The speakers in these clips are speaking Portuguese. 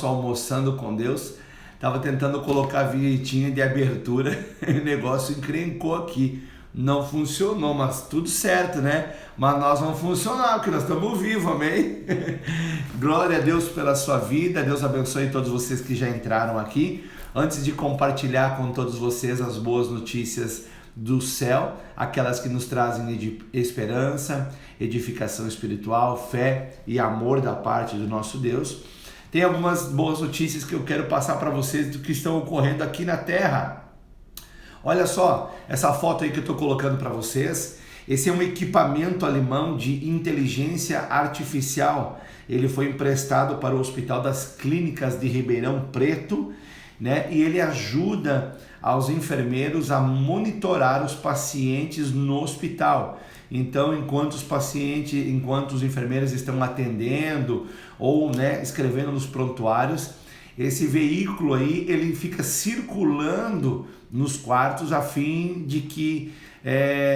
Almoçando com Deus, estava tentando colocar a vinhetinha de abertura e o negócio encrencou aqui, não funcionou, mas tudo certo, né? Mas nós vamos funcionar, porque nós estamos vivos, amém? Glória a Deus pela sua vida, Deus abençoe todos vocês que já entraram aqui. Antes de compartilhar com todos vocês as boas notícias do céu, aquelas que nos trazem esperança, edificação espiritual, fé e amor da parte do nosso Deus, tem algumas boas notícias que eu quero passar para vocês do que estão ocorrendo aqui na Terra. Olha só, essa foto aí que eu estou colocando para vocês, esse é um equipamento alemão de inteligência artificial. Ele foi emprestado para o Hospital das Clínicas de Ribeirão Preto, né? E ele ajuda aos enfermeiros a monitorar os pacientes no hospital. Então, enquanto os enfermeiros estão atendendo ou, né, escrevendo nos prontuários, esse veículo aí ele fica circulando nos quartos a fim de que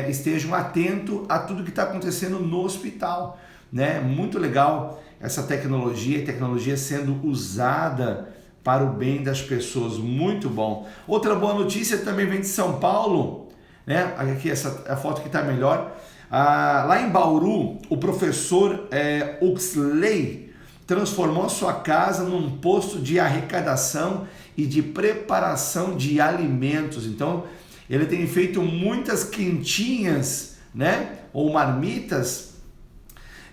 estejam atentos a tudo que está acontecendo no hospital, né? Muito legal essa tecnologia sendo usada para o bem das pessoas, muito bom. Outra boa notícia também vem de São Paulo, né? Aqui a foto que está melhor. Lá em Bauru, o professor Huxley transformou sua casa num posto de arrecadação e de preparação de alimentos. Então, ele tem feito muitas quentinhas, né? Ou marmitas,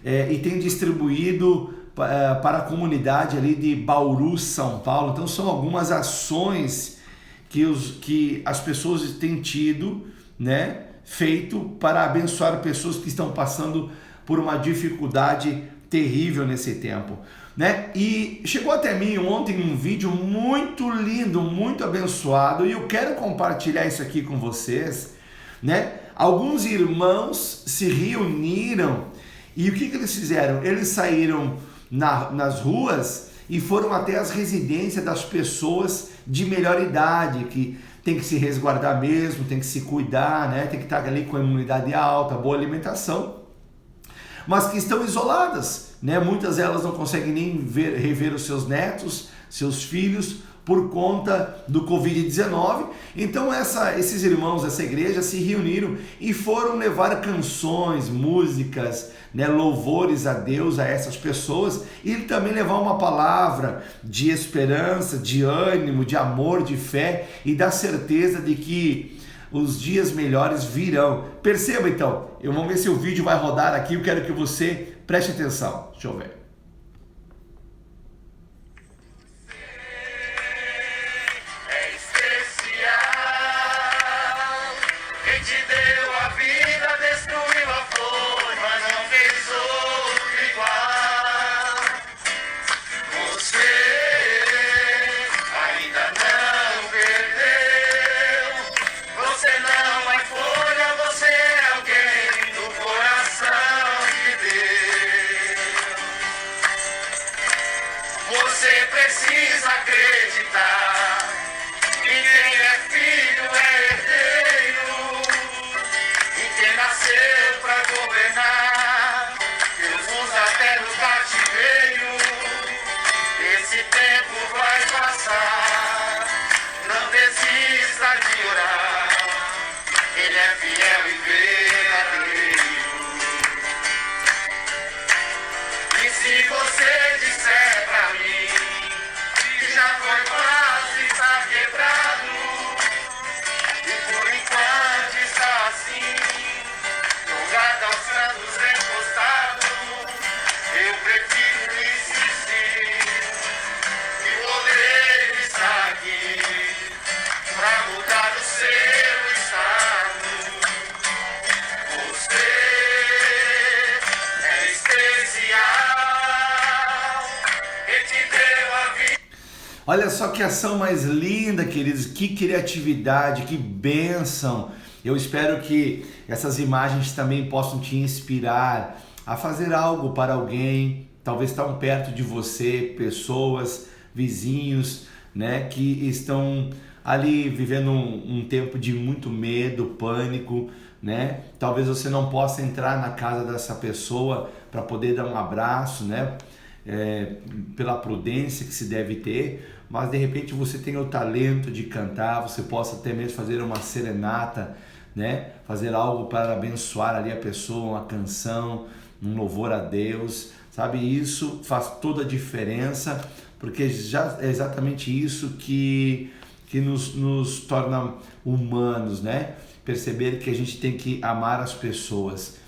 e tem distribuído para a comunidade ali de Bauru, São Paulo. Então são algumas ações que as pessoas têm tido, né, feito para abençoar pessoas que estão passando por uma dificuldade terrível nesse tempo, né? E chegou até mim ontem um vídeo muito lindo, muito abençoado, e eu quero compartilhar isso aqui com vocês, né? Alguns irmãos se reuniram e o que eles fizeram? Eles saíram nas ruas e foram até as residências das pessoas de melhor idade, que tem que se resguardar mesmo, tem que se cuidar, né? Tem que estar ali com a imunidade alta, boa alimentação, mas que estão isoladas, né? Muitas delas não conseguem nem rever os seus netos, seus filhos, por conta do Covid-19. Então esses irmãos dessa igreja se reuniram e foram levar canções, músicas, né, louvores a Deus, a essas pessoas, e também levar uma palavra de esperança, de ânimo, de amor, de fé e da certeza de que os dias melhores virão. Perceba então, vamos ver se o vídeo vai rodar aqui, eu quero que você preste atenção. Deixa eu ver. Você precisa acreditar que quem é filho é herdeiro e quem nasceu pra governar. Deus usa até no cativeiro. Esse tempo vai passar. Não desista de orar. Ele é fiel e verdadeiro. E se você disser pra mim que já foi fácil, está quebrado, e por enquanto está assim, jogado aos cantos encostado, eu prefiro insistir. E o poder está aqui pra mudar o seu estado. Você é especial. Olha só que ação mais linda, queridos, que criatividade, que bênção. Eu espero que essas imagens também possam te inspirar a fazer algo para alguém, talvez tão perto de você, pessoas, vizinhos, né, que estão ali vivendo um tempo de muito medo, pânico, né? Talvez você não possa entrar na casa dessa pessoa para poder dar um abraço, né? pela prudência que se deve ter, mas de repente você tem o talento de cantar, você possa até mesmo fazer uma serenata, né? Fazer algo para abençoar ali a pessoa, uma canção, um louvor a Deus, sabe? Isso faz toda a diferença, porque já é exatamente isso que nos torna humanos, né? Perceber que a gente tem que amar as pessoas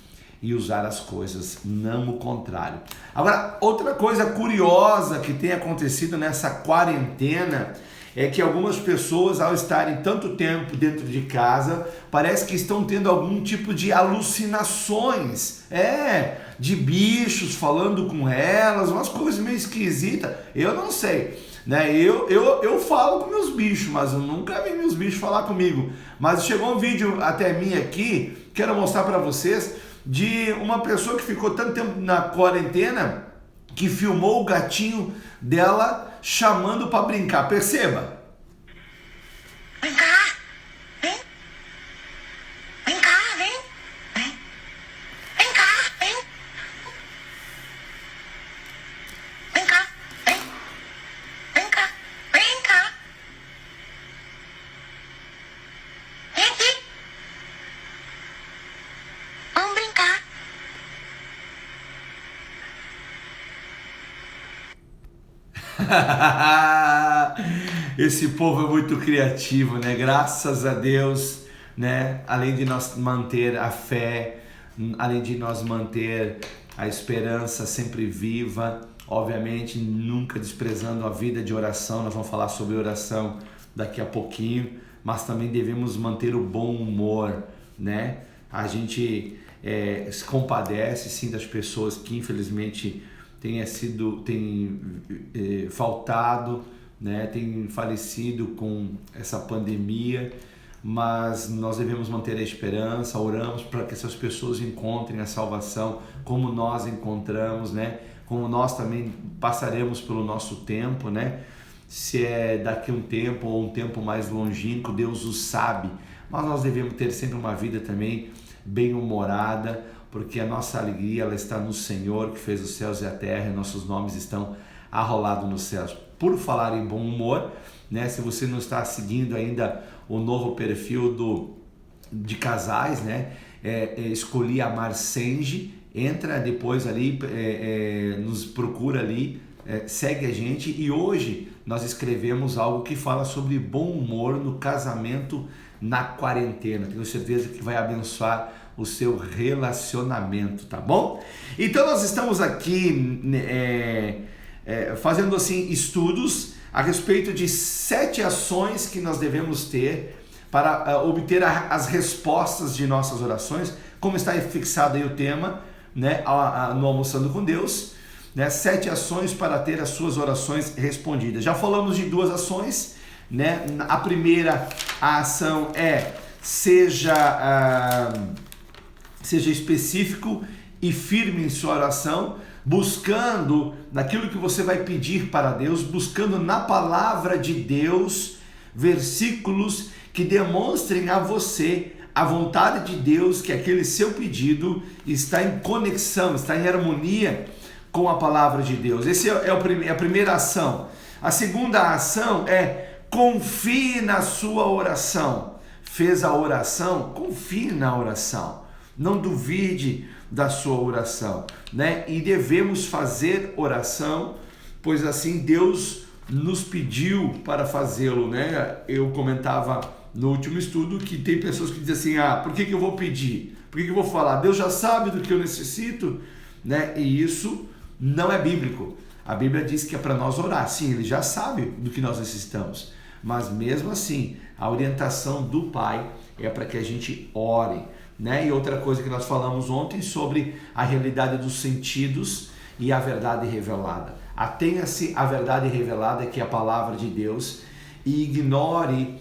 e usar as coisas, não o contrário. Agora, outra coisa curiosa que tem acontecido nessa quarentena é que algumas pessoas, ao estarem tanto tempo dentro de casa, parece que estão tendo algum tipo de alucinações, de bichos falando com elas, umas coisas meio esquisitas. Eu não sei, né? Eu falo com meus bichos, mas eu nunca vi meus bichos falar comigo. Mas chegou um vídeo até mim aqui, quero mostrar para vocês, de uma pessoa que ficou tanto tempo na quarentena que filmou o gatinho dela chamando para brincar. Perceba. Vem cá, vem. Vem cá, vem. Vem. Vem cá, vem. Vem cá, vem. Vem cá, vem cá. Vem aqui. Vamos brincar. Esse povo é muito criativo, né? Graças a Deus, né? Além de nós manter a fé, além de nós manter a esperança sempre viva, obviamente nunca desprezando a vida de oração. Nós vamos falar sobre oração daqui a pouquinho, mas também devemos manter o bom humor, né? A gente se compadece sim das pessoas que infelizmente têm faltado, né, tem falecido com essa pandemia, mas nós devemos manter a esperança, oramos para que essas pessoas encontrem a salvação como nós encontramos, né, como nós também passaremos pelo nosso tempo, né, se é daqui a um tempo ou um tempo mais longínquo, Deus o sabe, mas nós devemos ter sempre uma vida também bem-humorada, porque a nossa alegria ela está no Senhor que fez os céus e a terra, e nossos nomes estão arrolados nos céus. Por falar em bom humor, né? Se você não está seguindo ainda o novo perfil de casais, né? Escolhi Amar Senge, entra depois ali, nos procura ali, segue a gente, e hoje nós escrevemos algo que fala sobre bom humor no casamento na quarentena. Tenho certeza que vai abençoar o seu relacionamento, tá bom? Então nós estamos aqui fazendo assim estudos a respeito de 7 ações que nós devemos ter para obter as respostas de nossas orações, como está fixado aí o tema, né, no Almoçando com Deus, né, 7 ações para ter as suas orações respondidas. Já falamos de 2 ações, né? A primeira ação seja específico e firme em sua oração, buscando naquilo que você vai pedir para Deus, buscando na palavra de Deus versículos que demonstrem a você a vontade de Deus, que aquele seu pedido está em conexão, está em harmonia com a palavra de Deus. Essa é a primeira ação. A segunda ação confie na sua oração. Fez a oração? Confie na oração. Não duvide da sua oração, né? E devemos fazer oração, pois assim Deus nos pediu para fazê-lo, né? Eu comentava no último estudo que tem pessoas que dizem assim, por que eu vou pedir? Por que eu vou falar? Deus já sabe do que eu necessito, né? E isso não é bíblico. A Bíblia diz que é para nós orar. Sim, Ele já sabe do que nós necessitamos, mas mesmo assim, a orientação do Pai é para que a gente ore, né? E outra coisa que nós falamos ontem sobre a realidade dos sentidos e a verdade revelada. Atenha-se à verdade revelada, que é a palavra de Deus, e ignore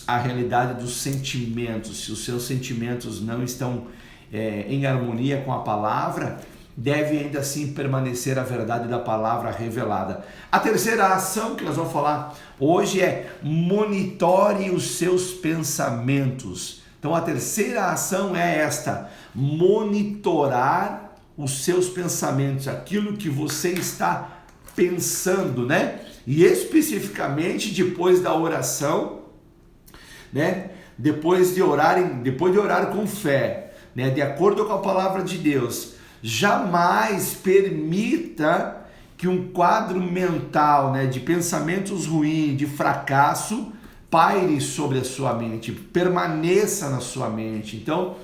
a realidade dos sentimentos. Se os seus sentimentos não estão em harmonia com a palavra, deve ainda assim permanecer a verdade da palavra revelada. A terceira ação que nós vamos falar hoje é monitore os seus pensamentos. Então a terceira ação é esta: monitorar os seus pensamentos, aquilo que você está pensando, né? E especificamente depois da oração, né? Depois de orar com fé, né? De acordo com a palavra de Deus, jamais permita que um quadro mental, né, de pensamentos ruins, de fracasso, paire sobre a sua mente, permaneça na sua mente. Então,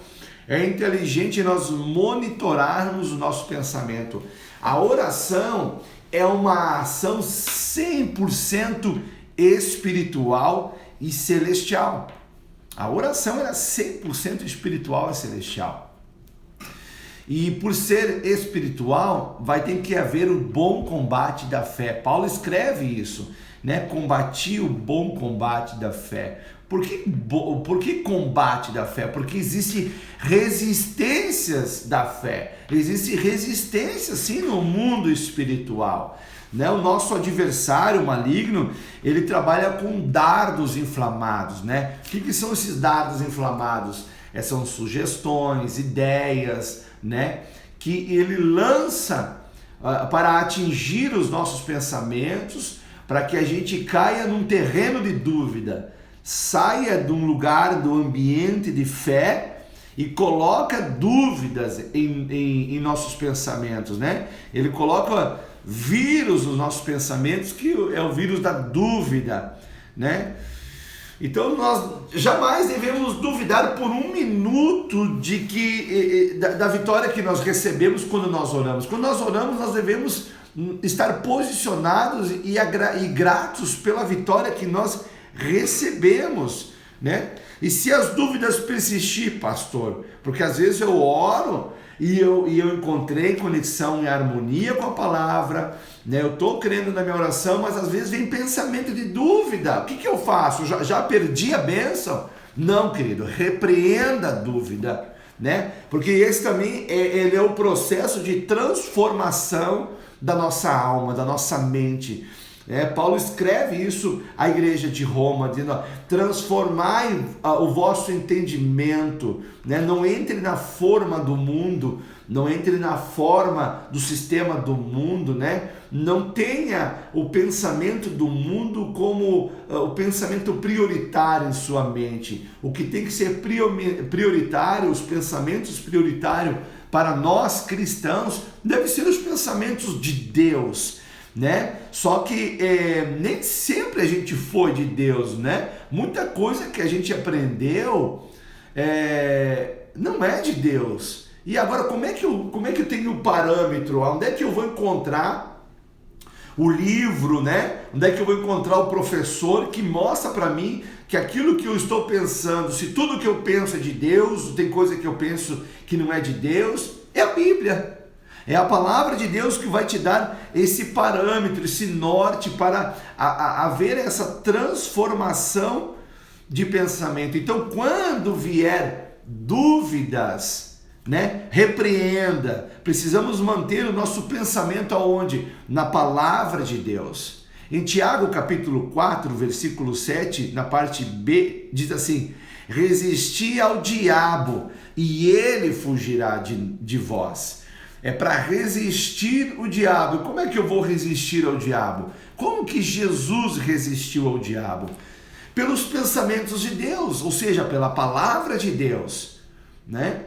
é inteligente nós monitorarmos o nosso pensamento. A oração é uma ação 100% espiritual e celestial. A oração é 100% espiritual e celestial. E por ser espiritual, vai ter que haver o bom combate da fé. Paulo escreve isso, né? Combati o bom combate da fé. Por que combate da fé? Porque existem resistências da fé. Existe resistência, sim, no mundo espiritual. Né? O nosso adversário maligno, ele trabalha com dardos inflamados. Né? O que são esses dardos inflamados? São sugestões, ideias, né? Que ele lança para atingir os nossos pensamentos, para que a gente caia num terreno de dúvida, saia de um lugar, do ambiente de fé e coloca dúvidas em nossos pensamentos, né? Ele coloca vírus nos nossos pensamentos, que é o vírus da dúvida, né? Então nós jamais devemos duvidar por um minuto da vitória que nós recebemos quando nós oramos. Quando nós oramos, nós devemos estar posicionados e gratos pela vitória que nós recebemos, né? E se as dúvidas persistir, pastor, porque às vezes eu oro e eu encontrei conexão e harmonia com a palavra, né? Eu estou crendo na minha oração, mas às vezes vem pensamento de dúvida. O que eu faço? Já perdi a bênção? Não, querido, repreenda a dúvida, né? Porque esse também ele é o processo de transformação da nossa alma, da nossa mente. Paulo escreve isso à igreja de Roma, dizendo: transformai o vosso entendimento, né? Não entre na forma do mundo, não entre na forma do sistema do mundo, né? Não tenha o pensamento do mundo como o pensamento prioritário em sua mente. O que tem que ser prioritário, os pensamentos prioritários para nós cristãos, devem ser os pensamentos de Deus, né? Só que nem sempre a gente foi de Deus, né? Muita coisa que a gente aprendeu não é de Deus. E agora, como é que eu tenho o parâmetro? Onde é que eu vou encontrar o livro, né? Onde é que eu vou encontrar o professor que mostra para mim que aquilo que eu estou pensando, se tudo que eu penso é de Deus, tem coisa que eu penso que não é de Deus? É a Bíblia. É a palavra de Deus que vai te dar esse parâmetro, esse norte para haver essa transformação de pensamento. Então, quando vier dúvidas, né, repreenda. Precisamos manter o nosso pensamento aonde? Na palavra de Deus. Em Tiago capítulo 4, versículo 7, na parte B, diz assim: resisti ao diabo e ele fugirá de vós. É para resistir o diabo. Como é que eu vou resistir ao diabo? Como que Jesus resistiu ao diabo? Pelos pensamentos de Deus, ou seja, pela palavra de Deus, né?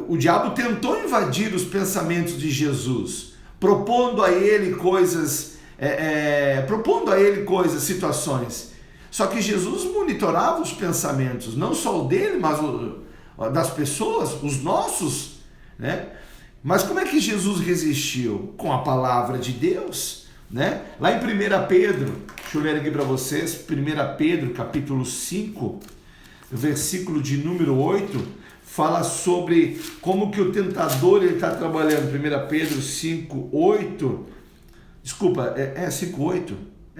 O diabo tentou invadir os pensamentos de Jesus, propondo a ele coisas, situações. Só que Jesus monitorava os pensamentos, não só o dele, mas das pessoas, os nossos, né? Mas como é que Jesus resistiu? Com a palavra de Deus, né? Lá em 1 Pedro, deixa eu ler aqui para vocês, 1 Pedro capítulo 5, versículo de número 8, fala sobre como que o tentador está trabalhando. 1 Pedro 5, 8, desculpa, 5, 8?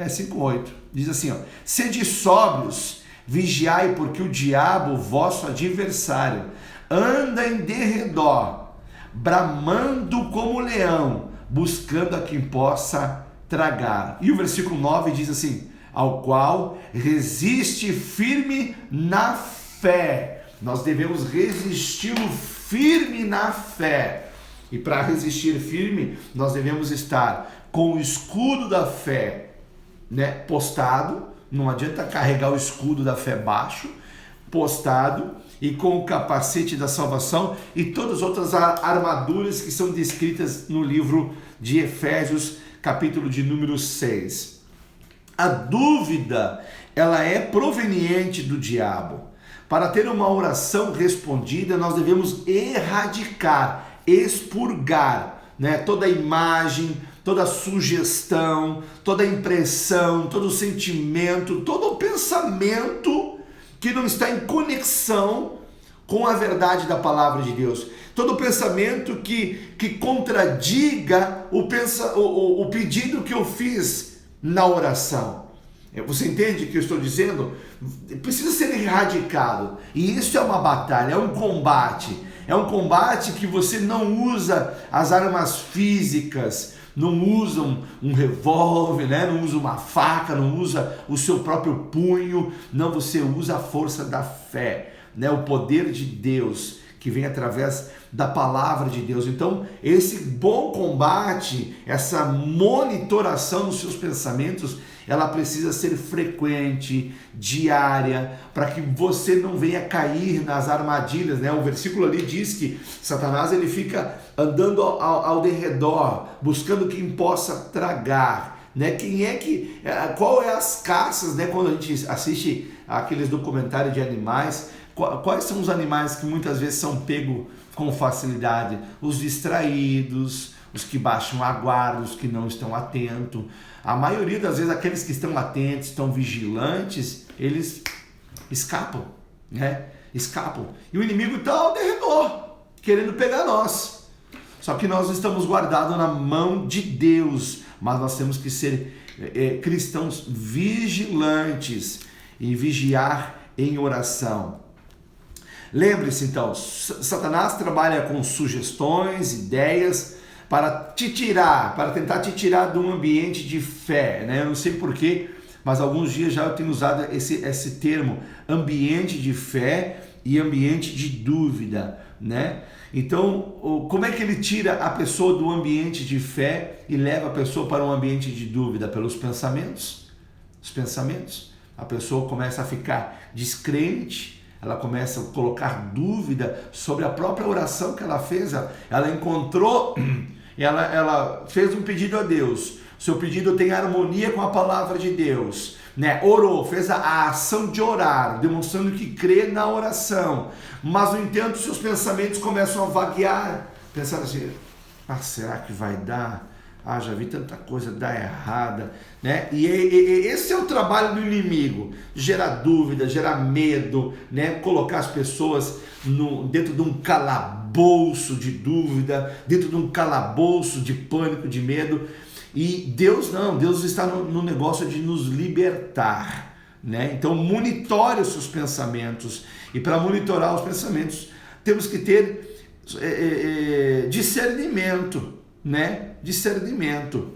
5, 8, diz assim, ó: sede sóbrios, vigiai, porque o diabo, vosso adversário, anda em derredor, bramando como leão, buscando a quem possa tragar. E o versículo 9 diz assim: ao qual resiste firme na fé. Nós devemos resisti-lo firme na fé. E para resistir firme, nós devemos estar com o escudo da fé, né, postado. Não adianta carregar o escudo da fé baixo, postado, e com o capacete da salvação e todas as outras armaduras que são descritas no livro de Efésios, capítulo de número 6. A dúvida, ela é proveniente do diabo. Para ter uma oração respondida, nós devemos erradicar, expurgar, né, toda a imagem, toda a sugestão, toda a impressão, todo o sentimento, todo o pensamento que não está em conexão com a verdade da palavra de Deus. Todo pensamento que contradiga o pedido que eu fiz na oração. Você entende o que eu estou dizendo? Precisa ser erradicado. E isso é uma batalha, é um combate. É um combate que você não usa as armas físicas, não usa um revólver, né? Não usa uma faca, não usa o seu próprio punho. Não, você usa a força da fé, né? O poder de Deus que vem através da palavra de Deus. Então, esse bom combate, essa monitoração dos seus pensamentos, ela precisa ser frequente, diária, para que você não venha cair nas armadilhas, né? O versículo ali diz que Satanás ele fica andando ao derredor, buscando quem possa tragar, né? Qual é as caças, né? Quando a gente assiste aqueles documentários de animais, quais são os animais que muitas vezes são pegos com facilidade? Os distraídos, os que baixam a guarda, os que não estão atentos. A maioria das vezes, aqueles que estão atentos, estão vigilantes, eles escapam, né? Escapam. E o inimigo está ao derredor, querendo pegar nós. Só que nós estamos guardados na mão de Deus, mas nós temos que ser cristãos vigilantes e vigiar em oração. Lembre-se então, Satanás trabalha com sugestões, ideias, para tentar te tirar de um ambiente de fé, né? Eu não sei porquê, mas alguns dias já eu tenho usado esse termo, ambiente de fé e ambiente de dúvida, né? Então, como é que ele tira a pessoa do ambiente de fé e leva a pessoa para um ambiente de dúvida? Pelos pensamentos. Os pensamentos. A pessoa começa a ficar descrente, ela começa a colocar dúvida sobre a própria oração que ela fez. Ela encontrou, ela fez um pedido a Deus. Seu pedido tem harmonia com a palavra de Deus, né? Orou, fez a ação de orar, demonstrando que crê na oração. Mas, no entanto, seus pensamentos começam a vaguear, pensando assim: será que vai dar? Já vi tanta coisa dar errada, né? E esse é o trabalho do inimigo: gerar dúvida, gerar medo, né? Colocar as pessoas dentro de um calabouço de dúvida, dentro de um calabouço de pânico, de medo. E Deus não, Deus está no negócio de nos libertar, né? Então monitore os seus pensamentos, e para monitorar os pensamentos temos que ter discernimento, né? Discernimento.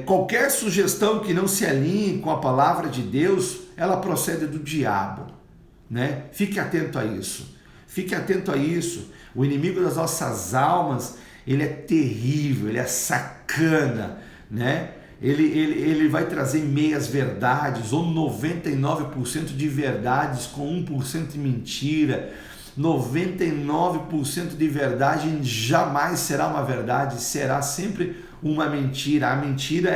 Qualquer sugestão que não se alinhe com a palavra de Deus, ela procede do diabo, né? Fique atento a isso. Fique atento a isso. O inimigo das nossas almas, ele é terrível, ele é sacana, né? Ele vai trazer meias verdades, ou 99% de verdades com 1% de mentira. 99% de verdade jamais será uma verdade, será sempre uma mentira. A mentira,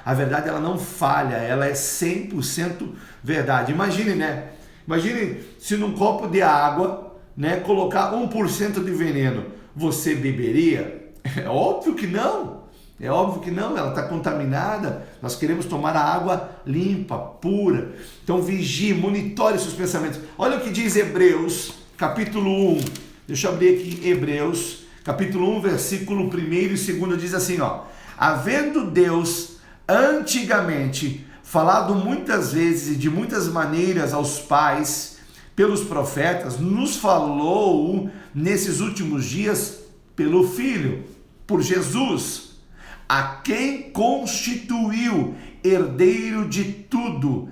a verdade, ela não falha, ela é 100% verdade. Imagine, né? Imagine se num copo de água, né, colocar 1% de veneno, você beberia? É óbvio que não. É óbvio que não, ela está contaminada. Nós queremos tomar a água limpa, pura. Então vigie, monitore seus pensamentos. Olha o que diz Hebreus, capítulo 1. Deixa eu abrir aqui Hebreus, capítulo 1, versículo 1 e 2, diz assim, ó: havendo Deus antigamente falado muitas vezes e de muitas maneiras aos pais pelos profetas, nos falou nesses últimos dias pelo Filho, por Jesus, a quem constituiu herdeiro de tudo,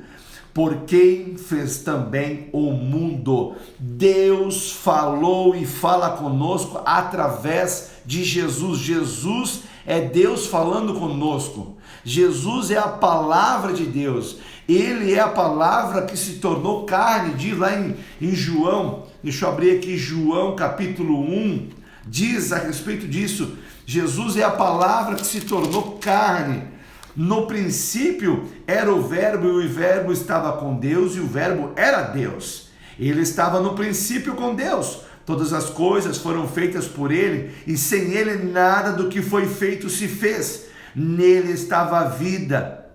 por quem fez também o mundo. Deus falou e fala conosco através de Jesus. Jesus é Deus falando conosco. Jesus é a palavra de Deus. Ele é a palavra que se tornou carne. Diz lá em João, deixa eu abrir aqui João capítulo 1, diz a respeito disso. Jesus é a palavra que se tornou carne. No princípio era o verbo, e o verbo estava com Deus, e o verbo era Deus. Ele estava no princípio com Deus. Todas as coisas foram feitas por ele, e sem ele nada do que foi feito se fez. Nele estava a vida,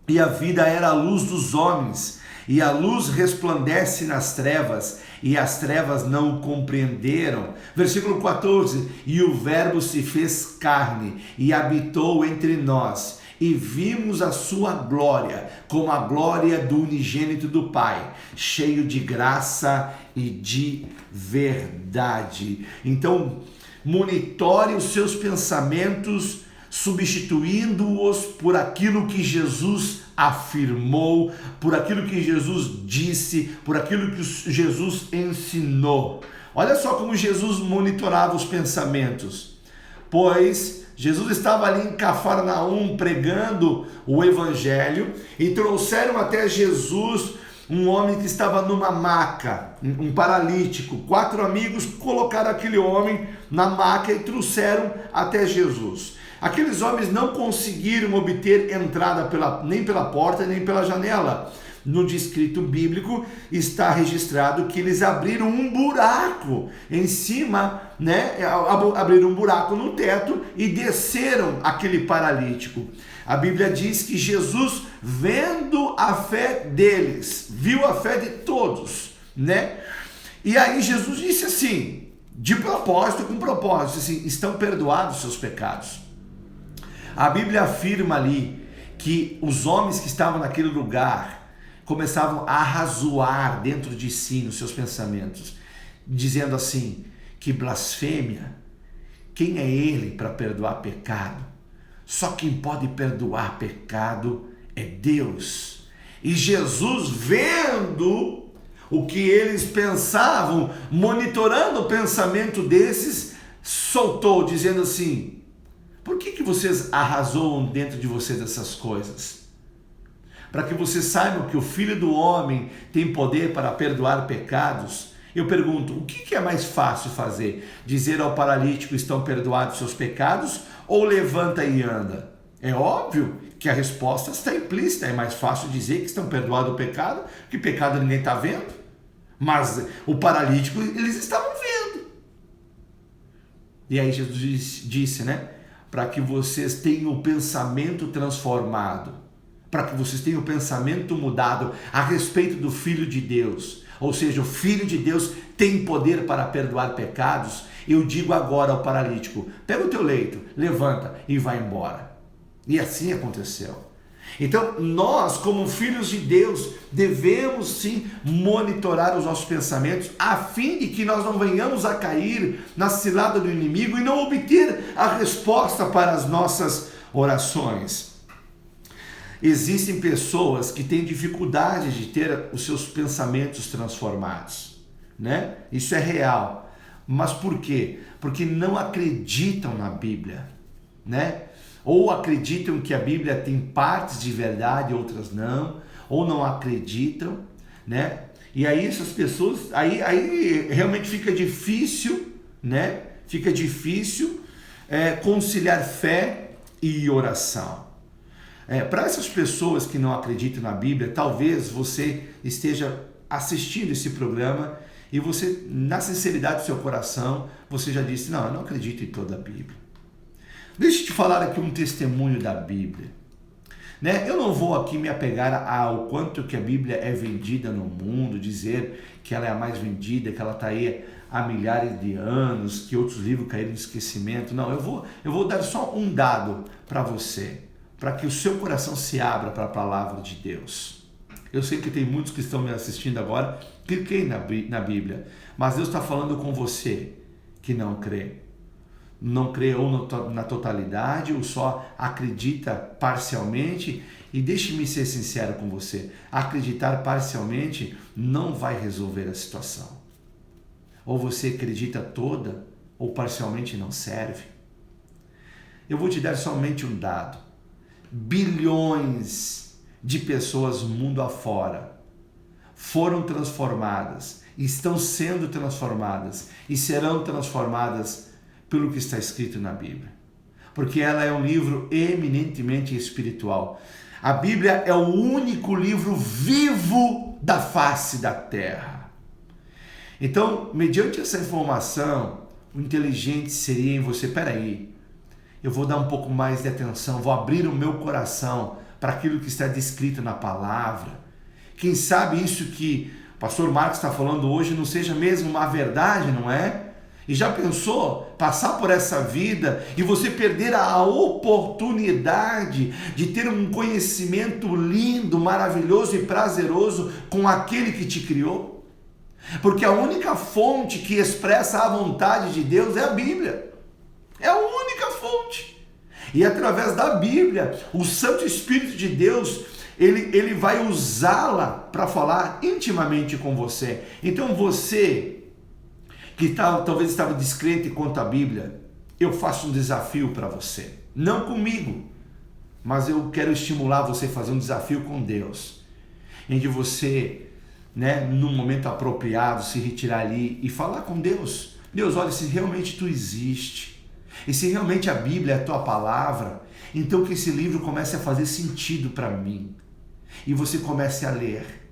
e a vida era a luz dos homens. E a luz resplandece nas trevas, e as trevas não o compreenderam. Versículo 14, e o verbo se fez carne, e habitou entre nós, e vimos a sua glória, como a glória do unigênito do Pai, cheio de graça e de verdade. Então, monitore os seus pensamentos, substituindo-os por aquilo que Jesus afirmou, por aquilo que Jesus disse, por aquilo que Jesus ensinou. Olha só como Jesus monitorava os pensamentos. Pois Jesus estava ali em Cafarnaum pregando o evangelho, e trouxeram até Jesus um homem que estava numa maca, um paralítico. 4 amigos colocaram aquele homem na maca e trouxeram até Jesus. Aqueles homens não conseguiram obter entrada nem pela porta nem pela janela. No descrito bíblico está registrado que eles abriram um buraco em cima, abriram um buraco no teto e desceram aquele paralítico. A Bíblia diz que Jesus, vendo a fé deles, viu a fé de todos, E aí Jesus disse assim, de propósito, com propósito, assim, estão perdoados os seus pecados. A Bíblia afirma ali que os homens que estavam naquele lugar começavam a arrazoar dentro de si, nos seus pensamentos, dizendo assim, que blasfêmia, quem é ele para perdoar pecado? Só quem pode perdoar pecado é Deus. E Jesus, vendo o que eles pensavam, monitorando o pensamento desses, soltou, dizendo assim, por que vocês arrazoam dentro de vocês essas coisas? Para que vocês saibam que o Filho do Homem tem poder para perdoar pecados. Eu pergunto, o que é mais fácil fazer? Dizer ao paralítico, estão perdoados seus pecados, ou levanta e anda? É óbvio que a resposta está implícita. É mais fácil dizer que estão perdoados o pecado, que pecado ninguém está vendo. Mas o paralítico eles estavam vendo. E aí Jesus disse, para que vocês tenham o pensamento transformado, para que vocês tenham o pensamento mudado a respeito do Filho de Deus. Ou seja, o Filho de Deus tem poder para perdoar pecados. Eu digo agora ao paralítico, pega o teu leito, levanta e vai embora. E assim aconteceu. Então, nós, como filhos de Deus, devemos sim monitorar os nossos pensamentos, a fim de que nós não venhamos a cair na cilada do inimigo e não obter a resposta para as nossas orações. Existem pessoas que têm dificuldade de ter os seus pensamentos transformados, Isso é real. Mas por quê? Porque não acreditam na Bíblia, Ou acreditam que a Bíblia tem partes de verdade, outras não, ou não acreditam, E aí essas pessoas, aí realmente fica difícil, Fica difícil conciliar fé e oração. Para essas pessoas que não acreditam na Bíblia, talvez você esteja assistindo esse programa e você, na sinceridade do seu coração, você já disse, não, eu não acredito em toda a Bíblia. Deixa eu te falar aqui um testemunho da Bíblia. Eu não vou aqui me apegar ao quanto que a Bíblia é vendida no mundo, dizer que ela é a mais vendida, que ela está aí há milhares de anos, que outros livros caíram no esquecimento. Não, eu vou dar só um dado para você, para que o seu coração se abra para a palavra de Deus. Eu sei que tem muitos que estão me assistindo agora que creem na Bíblia, mas Deus está falando com você que não crê. não crê ou na totalidade, ou só acredita parcialmente. E deixe-me ser sincero com você, acreditar parcialmente não vai resolver a situação. Ou você acredita toda, ou parcialmente não serve. Eu vou te dar somente um dado. Bilhões de pessoas mundo afora foram transformadas, estão sendo transformadas e serão transformadas pelo que está escrito na Bíblia. Porque ela é um livro eminentemente espiritual. A Bíblia é o único livro vivo da face da terra. Então, mediante essa informação, o inteligente seria em você, peraí, eu vou dar um pouco mais de atenção, vou abrir o meu coração para aquilo que está descrito na palavra. Quem sabe isso que o pastor Marcos está falando hoje não seja mesmo uma verdade, não é? E já pensou passar por essa vida e você perder a oportunidade de ter um conhecimento lindo, maravilhoso e prazeroso com aquele que te criou? Porque a única fonte que expressa a vontade de Deus é a Bíblia. É a única fonte. E através da Bíblia, o Santo Espírito de Deus, ele vai usá-la para falar intimamente com você. Então você que talvez estava descrente quanto à Bíblia, eu faço um desafio para você. Não comigo, mas eu quero estimular você a fazer um desafio com Deus. Em que você, num momento apropriado, se retirar ali e falar com Deus. Deus, olha, se realmente tu existe, e se realmente a Bíblia é a tua palavra, então que esse livro comece a fazer sentido para mim. E você comece a ler.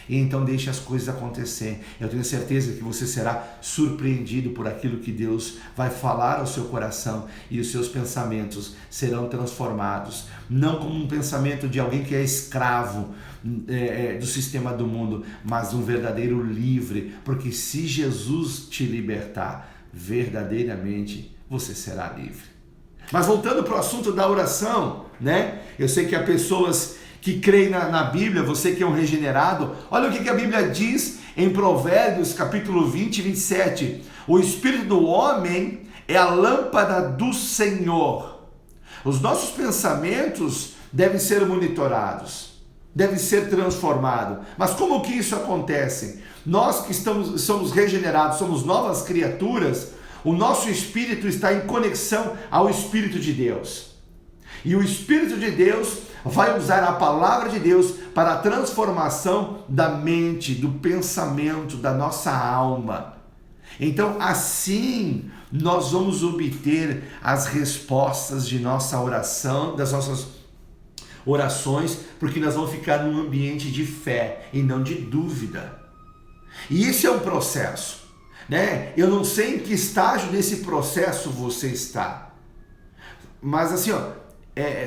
E então deixe as coisas acontecer. Eu tenho certeza que você será surpreendido por aquilo que Deus vai falar ao seu coração e os seus pensamentos serão transformados. Não como um pensamento de alguém que é escravo do sistema do mundo, mas um verdadeiro livre. Porque se Jesus te libertar, verdadeiramente você será livre. Mas voltando para o assunto da oração, eu sei que há pessoas que creem na Bíblia, você que é um regenerado, olha o que a Bíblia diz em Provérbios, capítulo 20 e 27. O espírito do homem é a lâmpada do Senhor. Os nossos pensamentos devem ser monitorados, devem ser transformados. Mas como que isso acontece? Nós que somos regenerados, somos novas criaturas, o nosso espírito está em conexão ao Espírito de Deus. E o Espírito de Deus vai usar a palavra de Deus para a transformação da mente, do pensamento, da nossa alma. Então, assim, nós vamos obter as respostas de nossa oração, das nossas orações, porque nós vamos ficar num ambiente de fé e não de dúvida. E esse é um processo, Eu não sei em que estágio desse processo você está, mas assim,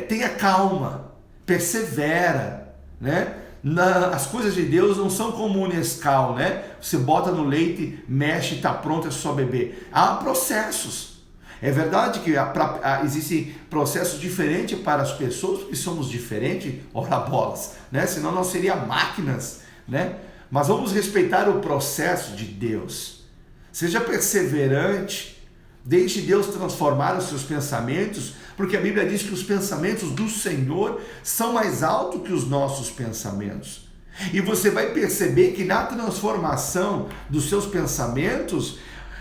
tenha calma. Persevera, as coisas de Deus não são como o Nescau, Você bota no leite, mexe, está pronto, é só beber. Há processos. É verdade que existem processos diferentes para as pessoas, porque somos diferentes, ora bolas, Senão não seria máquinas, Mas vamos respeitar o processo de Deus. Seja perseverante. Deixe Deus transformar os seus pensamentos, porque a Bíblia diz que os pensamentos do Senhor são mais altos que os nossos pensamentos. E você vai perceber que na transformação dos seus pensamentos,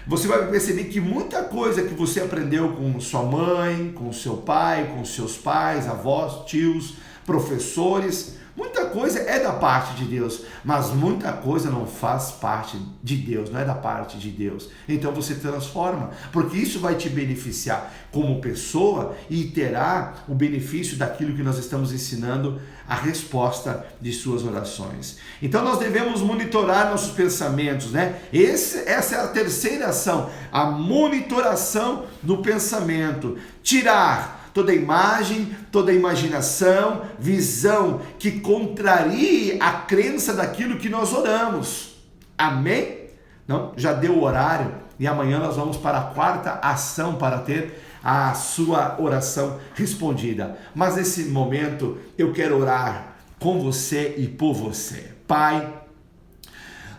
você vai perceber que muita coisa que você aprendeu com sua mãe, com seu pai, com seus pais, avós, tios, professores, muita coisa é da parte de Deus, mas muita coisa não faz parte de Deus, não é da parte de Deus. Então você transforma, porque isso vai te beneficiar como pessoa e terá o benefício daquilo que nós estamos ensinando, a resposta de suas orações. Então nós devemos monitorar nossos pensamentos, Essa é a terceira ação, a monitoração do pensamento. Tirar toda imagem, toda imaginação, visão que contrarie a crença daquilo que nós oramos. Amém? Não? Já deu o horário e amanhã nós vamos para a quarta ação para ter a sua oração respondida. Mas nesse momento eu quero orar com você e por você. Pai,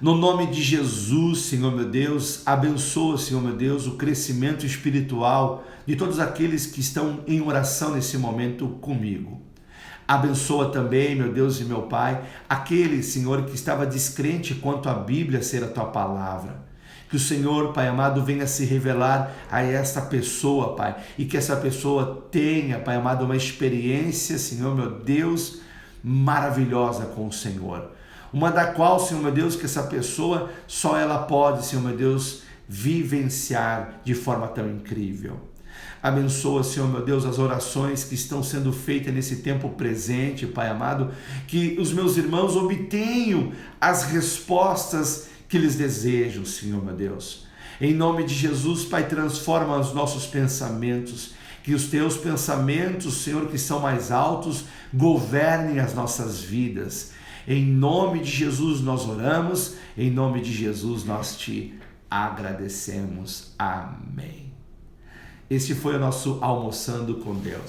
No nome de Jesus, Senhor meu Deus, abençoa, Senhor meu Deus, o crescimento espiritual de todos aqueles que estão em oração nesse momento comigo. Abençoa também, meu Deus e meu Pai, aquele, Senhor, que estava descrente quanto à Bíblia ser a tua palavra. Que o Senhor, Pai amado, venha se revelar a esta pessoa, Pai, e que essa pessoa tenha, Pai amado, uma experiência, Senhor, meu Deus, maravilhosa com o Senhor. Uma da qual, Senhor, meu Deus, que essa pessoa, só ela pode, Senhor, meu Deus, vivenciar de forma tão incrível. Abençoa, Senhor, meu Deus, as orações que estão sendo feitas nesse tempo presente, Pai amado, que os meus irmãos obtenham as respostas que eles desejam, Senhor, meu Deus. Em nome de Jesus, Pai, transforma os nossos pensamentos, que os teus pensamentos, Senhor, que são mais altos, governem as nossas vidas. Em nome de Jesus nós oramos, em nome de Jesus nós te agradecemos. Amém. Este foi o nosso Almoçando com Deus.